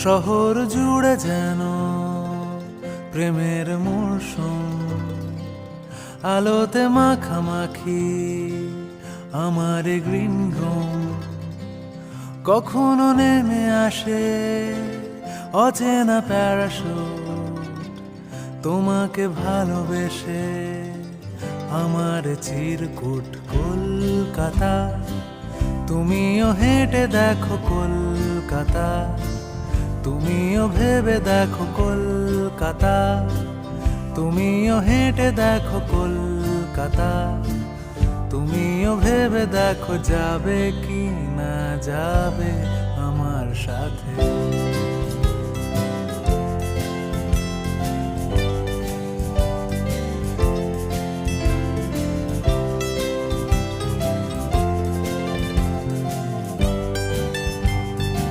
শহর জুড়ে যেন প্রেমের মরশুম, আলোতে মাখামাখি আমার গ্রিন রুম। কখনো নেমে আসে অচেনা প্যারাশুট, তোমাকে ভালোবেসে আমার চিরকুট। কলকাতা, তুমিও হেঁটে দেখো কলকাতা, তুমিও ভেবে দেখো কলকাতা, তুমিও হেঁটে দেখো কলকাতা, তুমিও ভেবে দেখো যাবে কি না যাবে আমার সাথে।